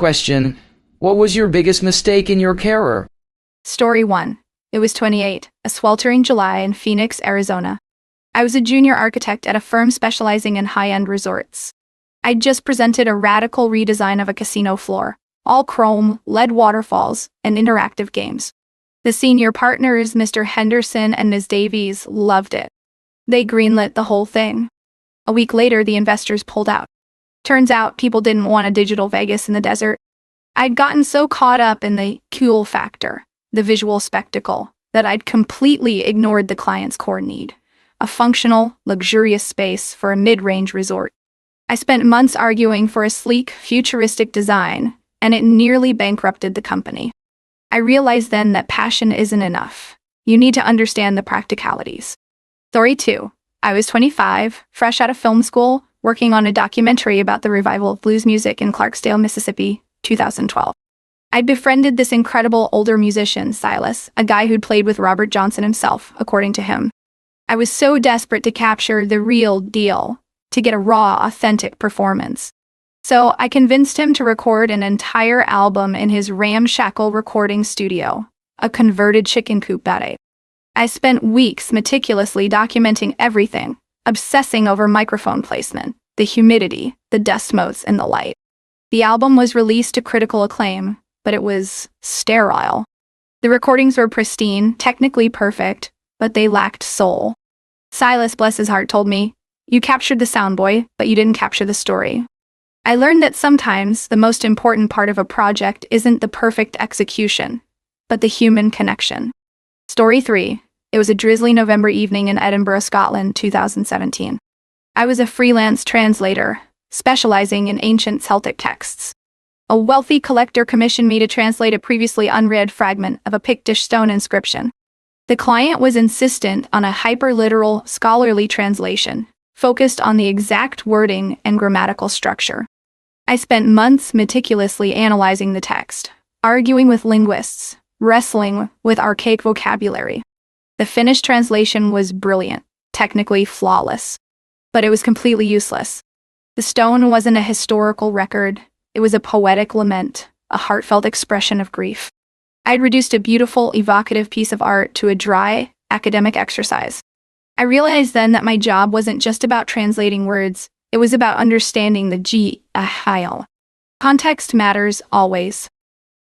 Question: what was your biggest mistake in your career? Story 1. It was 28, a sweltering July in Phoenix, Arizona. I was a junior architect at a firm specializing in high-end resorts. I'd just presented a radical redesign of a casino floor, all chrome, LED waterfalls, and interactive games. The senior partners, Mr. Henderson and Ms. Davies, loved it. They greenlit the whole thing. A week later, the investors pulled out. Turns out people didn't want a digital Vegas in the desert. I'd gotten so caught up in the cool factor, the visual spectacle, that I'd completely ignored the client's core need, a functional, luxurious space for a mid-range resort. I spent months arguing for a sleek, futuristic design, and it nearly bankrupted the company. I realized then that passion isn't enough. You need to understand the practicalities. Story 2. I was 25, fresh out of film school, working on a documentary about the revival of blues music in Clarksdale, Mississippi, 2012. I'd befriended this incredible older musician, Silas, a guy who'd played with Robert Johnson himself, according to him. I was so desperate to capture the real deal, to get a raw, authentic performance. So I convinced him to record an entire album in his ramshackle recording studio, a converted chicken coop that day. I spent weeks meticulously documenting everything, obsessing over microphone placement, the humidity, the dust motes, and the light. The album was released to critical acclaim, but it was sterile. The recordings were pristine, technically perfect, but they lacked soul. Silas, bless his heart, told me, "You captured the sound, boy, but you didn't capture the story." I learned that sometimes the most important part of a project isn't the perfect execution, but the human connection. Story 3. It was a drizzly November evening in Edinburgh, Scotland, 2017. I was a freelance translator, specializing in ancient Celtic texts. A wealthy collector commissioned me to translate a previously unread fragment of a Pictish stone inscription. The client was insistent on a hyper-literal, scholarly translation, focused on the exact wording and grammatical structure. I spent months meticulously analyzing the text, arguing with linguists, wrestling with archaic vocabulary. The finished translation was brilliant, technically flawless, but it was completely useless. The stone wasn't a historical record. It was a poetic lament, a heartfelt expression of grief. I'd reduced a beautiful, evocative piece of art to a dry, academic exercise. I realized then that my job wasn't just about translating words, it was about understanding the G-ahile. Context matters always.